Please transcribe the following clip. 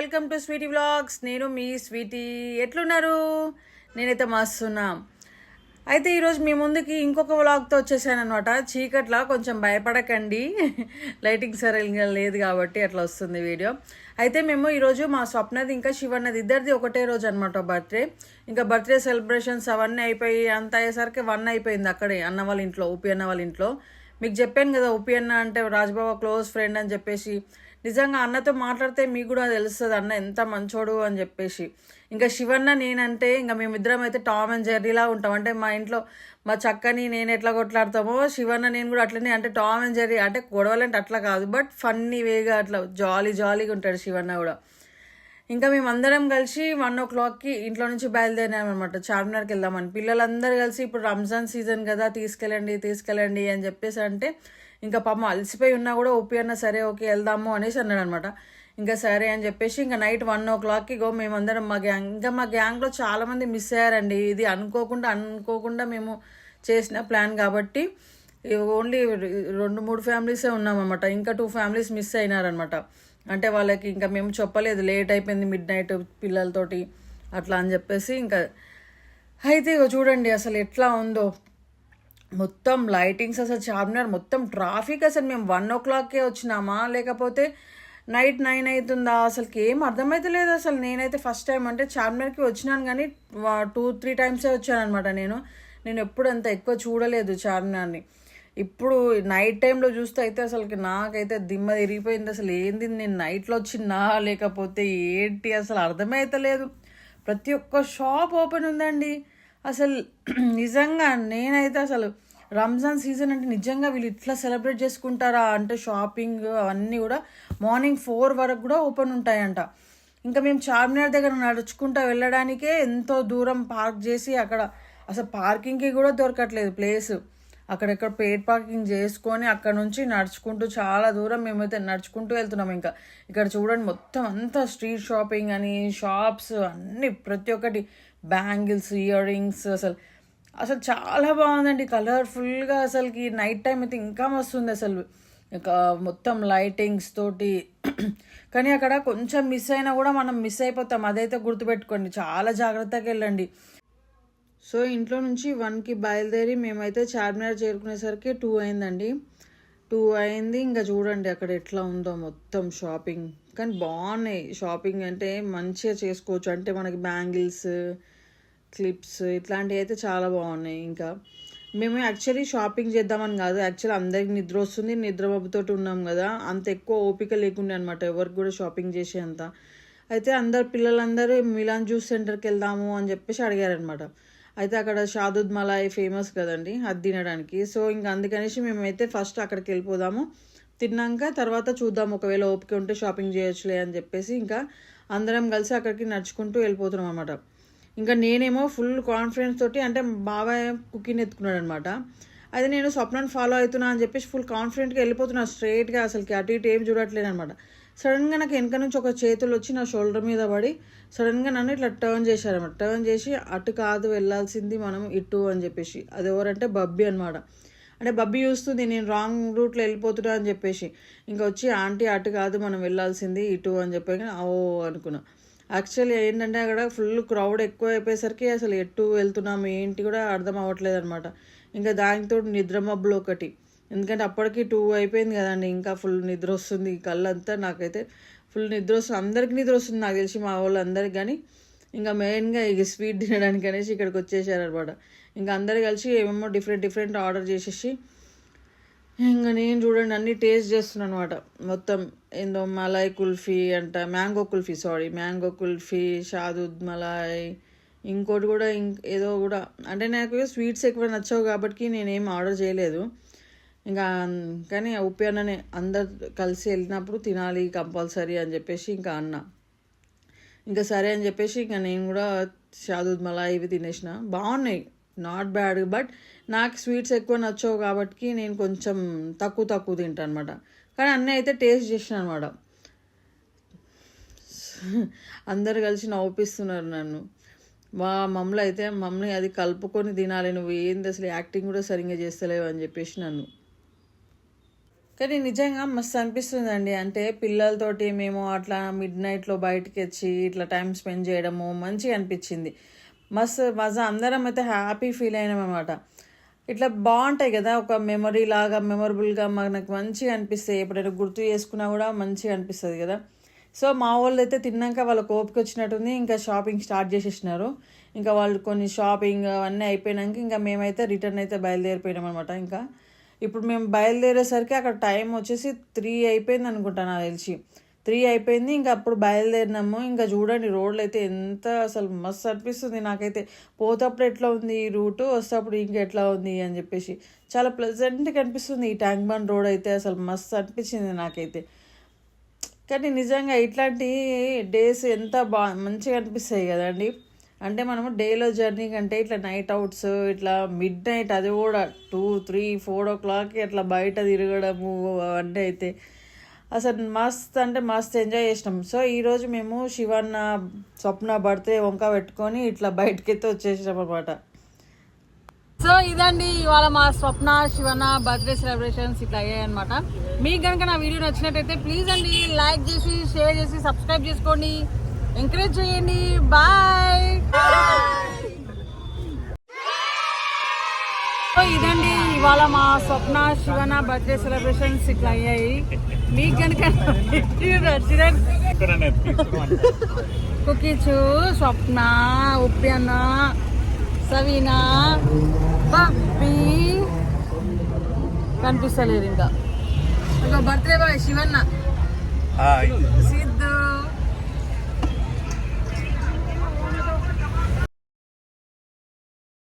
Welcome to Sweety vlogs. నేను మీ Sweety. ఎట్లున్నారు? నేనైతే మస్తున్నా. అయితే ఈరోజు మీ ముందుకి ఇంకొక వ్లాగ్తో వచ్చేసాను అనమాట. చీకట్లా కొంచెం భయపడకండి, లైటింగ్ సరిగ్గా లేదు కాబట్టి అట్లా వస్తుంది వీడియో. అయితే మేము ఈరోజు మా స్వప్నది ఇంకా శివన్నది ఇద్దరిది ఒకటే రోజు అనమాట బర్త్డే. ఇంకా బర్త్డే సెలబ్రేషన్స్ అవన్నీ అయిపోయి అంత అయ్యేసరికి 1 అయిపోయింది అక్కడే అన్న వాళ్ళ ఇంట్లో, ఉపి అన్న వాళ్ళ ఇంట్లో. మీకు చెప్పాను కదా, ఉపి అన్న అంటే రాజ్బాబా క్లోజ్ ఫ్రెండ్ అని చెప్పేసి. నిజంగా అన్నతో మాట్లాడితే మీకు కూడా తెలుస్తుంది అన్న ఎంత మంచోడు అని చెప్పేసి. ఇంకా శివన్న నేనంటే ఇంకా మేమిద్దరం అయితే టామ్ అండ్ జెర్రీలా ఉంటాం. అంటే మా ఇంట్లో మా చక్కని నేను ఎట్లా కొట్లాడతామో శివన్న నేను కూడా అట్లనే, అంటే టామ్ అండ్ జెర్రీ. అంటే గొడవలంటే అట్లా కాదు, బట్ ఫన్నీ వేగా అట్లా జాలీగా ఉంటాడు శివన్న కూడా. ఇంకా మేమందరం కలిసి 1 o'clockకి ఇంట్లో నుంచి బయలుదేరామన్నమాట చార్మినార్కి వెళ్దామని. పిల్లలందరూ కలిసి ఇప్పుడు రంజాన్ సీజన్ కదా, తీసుకెళ్ళండి అని చెప్పేసి అంటే ఇంకా పాపం అలసిపోయి ఉన్నా కూడా ఉపి అన్న సరే ఓకే వెళ్దాము అనేసి అన్నాడు అనమాట. ఇంకా సరే అని చెప్పేసి ఇంకా నైట్ 1 o'clockకి మేమందరం మా గ్యాంగ్లో చాలామంది మిస్ అయ్యారండి. ఇది అనుకోకుండా మేము చేసిన ప్లాన్ కాబట్టి ఓన్లీ 2-3 ఫ్యామిలీసే ఉన్నామన్నమాట. ఇంకా 2 ఫ్యామిలీస్ మిస్ అయినారనమాట. అంటే వాళ్ళకి ఇంకా మేము చెప్పలేదు, లేట్ అయిపోయింది మిడ్-నైట్ పిల్లలతోటి అట్లా అని చెప్పేసి. ఇంకా అయితే చూడండి అసలు ఎట్లా ఉందో మొత్తం లైటింగ్స్, అసలు చార్మినార్ మొత్తం ట్రాఫిక్. అసలు మేము 1 o'clockకే వచ్చినామా లేకపోతే నైట్ 9 అవుతుందా అసలుకి ఏం అర్థమైతే అసలు. నేనైతే ఫస్ట్ టైం అంటే చార్మినార్కి వచ్చినాను కానీ 2-3 టైమ్సే వచ్చాను అనమాట. నేను ఎప్పుడు అంత ఎక్కువ చూడలేదు చార్మినార్ని. ఇప్పుడు నైట్ టైంలో చూస్తే అయితే అసలుకి నాకైతే దిమ్మ తిరిగిపోయింది. అసలు ఏంది, నేను నైట్లో వచ్చినా లేకపోతే ఏంటి అసలు అర్థమైతలేదు. ప్రతి ఒక్క షాప్ ఓపెన్ ఉందండి. అసలు నిజంగా నేనైతే అసలు రంజాన్ సీజన్ అంటే నిజంగా వీళ్ళు ఇట్లా సెలబ్రేట్ చేసుకుంటారా అంటే షాపింగ్ అవన్నీ కూడా మార్నింగ్ 4 వరకు కూడా ఓపెన్ ఉంటాయంట. ఇంకా మేము చార్మినార్ దగ్గర నడుచుకుంటూ వెళ్ళడానికే ఎంతో దూరం పార్క్ చేసి అక్కడ అసలు పార్కింగ్కి కూడా దొరకట్లేదు ప్లేస్. అక్కడెక్కడ పెయిడ్ పార్కింగ్ చేసుకొని అక్కడ నుంచి నడుచుకుంటూ చాలా దూరం మేమైతే నడుచుకుంటూ వెళ్తున్నాం. ఇంకా ఇక్కడ చూడండి మొత్తం అంతా స్ట్రీట్ షాపింగ్ అని, షాప్స్ అన్నీ ప్రతి ఒక్కటి, బ్యాంగిల్స్, ఇయర్ రింగ్స్, అసలు చాలా బాగుందండి కలర్ఫుల్గా. అసలుకి నైట్ టైం అయితే ఇంకా వస్తుంది అసలు మొత్తం లైటింగ్స్ తోటి. కానీ అక్కడ కొంచెం మిస్ అయినా కూడా మనం మిస్ అయిపోతాం, అదైతే గుర్తుపెట్టుకోండి. చాలా జాగ్రత్తగా వెళ్ళండి. సో ఇంట్లో నుంచి 1కి బయలుదేరి మేమైతే చార్మినార్ చేరుకునేసరికి 2 అయిందండి. 2 అయింది. ఇంకా చూడండి అక్కడ ఎట్లా ఉందో మొత్తం షాపింగ్. కానీ బాగున్నాయి షాపింగ్, అంటే మంచిగా చేసుకోవచ్చు. అంటే మనకి బ్యాంగిల్స్, క్లిప్స్ ఇట్లాంటివి అయితే చాలా బాగున్నాయి. ఇంకా మేము యాక్చువల్లీ షాపింగ్ చేద్దామని కాదు, యాక్చువల్లీ అందరికి నిద్ర వస్తుంది, నిద్రమబ్బుతో ఉన్నాం కదా, అంత ఎక్కువ ఓపిక లేకుండే అనమాట ఎవరికి కూడా షాపింగ్ చేసేంత. అయితే పిల్లలందరూ మిలాన్ జ్యూస్ సెంటర్కి వెళ్దాము అని చెప్పేసి అడిగారనమాట. అయితే అక్కడ షాదుద్ మలాయ్ ఫేమస్ కదండి, అది తినడానికి. సో ఇంకా అందుకనేసి మేమైతే ఫస్ట్ అక్కడికి వెళ్ళిపోదాము, తిన్నాక తర్వాత చూద్దాం ఒకవేళ ఓపిక ఉంటే షాపింగ్ చేయొచ్చులే అని చెప్పేసి ఇంకా అందరం కలిసి అక్కడికి నడుచుకుంటూ వెళ్ళిపోతున్నాం అనమాట. ఇంకా నేనేమో ఫుల్ కాన్ఫిడెన్స్ తోటి, అంటే బాబాయ్ కుకింగ్ ఎత్తుకున్నాడు అనమాట. అది నేను స్వప్నాన్ని ఫాలో అవుతున్నా అని చెప్పేసి ఫుల్ కాన్ఫిడెంట్గా వెళ్ళిపోతున్నాను స్ట్రైట్గా, అసలుకి అటు ఇటు ఏం చూడట్లేదు అనమాట. సడన్గా నాకు వెనక నుంచి ఒక చేతులు వచ్చి నా షోల్డర్ మీద పడి సడన్గా నన్ను ఇట్లా టర్న్ చేశారన్నమాట. టర్న్ చేసి అటు కాదు వెళ్ళాల్సింది మనం ఇటు అని చెప్పేసి. అది ఎవరంటే బబ్బీ అనమాట. అంటే బబ్బీ చూస్తుంది నేను రాంగ్ రూట్లో వెళ్ళిపోతున్నా అని చెప్పేసి. ఇంకా వచ్చి ఆంటీ అటు కాదు మనం వెళ్ళాల్సింది ఇటు అని చెప్పి ఓ అనుకున్నా. యాక్చువల్లీ ఏంటంటే అక్కడ ఫుల్ క్రౌడ్ ఎక్కువ అయిపోయేసరికి అసలు ఎటు వెళ్తున్నాం ఏంటి కూడా అర్థం అవ్వట్లేదు అనమాట. ఇంకా దానితో నిద్ర మబ్బులు ఒకటి, ఎందుకంటే అప్పటికి 2 అయిపోయింది కదండి. ఇంకా ఫుల్ నిద్ర వస్తుంది, కళ్ళంతా నాకైతే ఫుల్ నిద్ర వస్తుంది. అందరికి నిద్ర వస్తుంది నాకు తెలిసి, మా వాళ్ళందరికి. కానీ ఇంకా మెయిన్గా ఇక స్వీట్ తినడానికి అనేసి ఇక్కడికి వచ్చేసారనమాట. ఇంకా అందరు కలిసి ఏమేమో డిఫరెంట్ ఆర్డర్ చేసేసి ఇంకా నేను చూడండి అన్నీ టేస్ట్ చేస్తున్నాను అనమాట. మొత్తం ఏందో మలాయ్ కుల్ఫీ అంట, మ్యాంగో కుల్ఫీ, షాదుద్ మలాయ్, ఇంకోటి కూడా ఏదో కూడా. అంటే నాకు స్వీట్స్ ఎక్కువ నచ్చవు కాబట్టి నేనేం ఆర్డర్ చేయలేదు. ఇంకా కానీ ఉపి అన్ననే అందరు కలిసి వెళ్ళినప్పుడు తినాలి కంపల్సరీ అని చెప్పేసి ఇంకా అన్న. ఇంకా సరే అని చెప్పేసి ఇంకా నేను కూడా షాదుద్ మలాయ్ ఇవి తినేసిన. బాగున్నాయి, నాట్ బ్యాడ్. బట్ నాకు స్వీట్స్ ఎక్కువ నచ్చవు కాబట్టి నేను కొంచెం తక్కువ తింటాను అనమాట. కానీ అన్నీ అయితే టేస్ట్ చేసిన అనమాట. అందరు కలిసి నవ్వుపిస్తున్నారు నన్ను. మా మమ్మల్ని అది కలుపుకొని తినాలి, నువ్వు ఏంది అసలు యాక్టింగ్ కూడా సరిగ్గా చేస్తలేవు అని చెప్పేసి నన్ను. కానీ నిజంగా మస్తు అనిపిస్తుందండి. అంటే పిల్లలతోటి మేము అట్లా మిడ్ నైట్లో బయటకి వచ్చి ఇట్లా టైం స్పెండ్ చేయడము మంచిగా అనిపించింది. మస్తు మజా అందరం అయితే హ్యాపీ ఫీల్ అయినాం అనమాట. ఇట్లా బాగుంటాయి కదా, ఒక మెమరీ లాగా మెమొరబుల్గా మనకు మంచిగా అనిపిస్తాయి. ఎప్పుడైనా గుర్తు చేసుకున్నా కూడా మంచిగా అనిపిస్తుంది కదా. సో మా వాళ్ళు అయితే తిన్నాక వాళ్ళకి ఓపిక వచ్చినట్టుంది, ఇంకా షాపింగ్ స్టార్ట్ చేసేసినారు. ఇంకా వాళ్ళు కొన్ని షాపింగ్ అవన్నీ అయిపోయినాక ఇంకా మేమైతే రిటర్న్ అయితే బయలుదేరిపోయినాం అనమాట. ఇంకా ఇప్పుడు మేము బయలుదేరేసరికి అక్కడ టైం వచ్చేసి 3 అయిపోయింది అనుకుంటా, నాకు తెలిసి 3 అయిపోయింది. ఇంకా అప్పుడు బయలుదేరినాము. ఇంకా చూడండి రోడ్లు అయితే ఎంత అసలు మస్తు అనిపిస్తుంది నాకైతే. పోతప్పుడు ఎట్లా ఉంది ఈ రూటు, వస్తేప్పుడు ఇంకా ఎట్లా ఉంది అని చెప్పేసి చాలా ప్లెజెంట్గా అనిపిస్తుంది. ఈ ట్యాంక్ బండ్ రోడ్ అయితే అసలు మస్తు అనిపించింది నాకైతే. కానీ నిజంగా ఇట్లాంటి డేస్ ఎంత మంచిగా అనిపిస్తాయి కదండి. అంటే మనము డేలో జర్నీ కంటే ఇట్లా నైట్ అవుట్స్, ఇట్లా మిడ్ నైట్, అది కూడా 2, 3, 4 o'clock అట్లా బయట తిరగడము అవన్నీ అయితే అసలు మస్త్ అంటే మస్త్ ఎంజాయ్ చేసినాం. సో ఈరోజు మేము శివన్న స్వప్న బర్త్డే వంక పెట్టుకొని ఇట్లా బయటకైతే వచ్చేసినాం అనమాట. సో ఇదండి ఇవాళ మా స్వప్న శివన్న బర్త్డే సెలబ్రేషన్స్ ఇట్లా అయ్యాయి అనమాట. మీకు కనుక నా వీడియో నచ్చినట్టయితే ప్లీజ్ అండి లైక్ చేసి షేర్ చేసి సబ్స్క్రైబ్ చేసుకోండి, ఎంకరేజ్ చేయండి. బాయ్. సో ఇదండి ఇవాళ మా స్వప్న శివన్న బర్త్డే సెలబ్రేషన్స్ ఇట్లా అయ్యాయి. మీకు కనుక నచ్చిన కుకీచు, స్వప్న, ఉప్యన్న, సవీనా, పప్పి కనిపిస్తలేదు ఇంకా. Birthday boy Shivanna, Siddhu.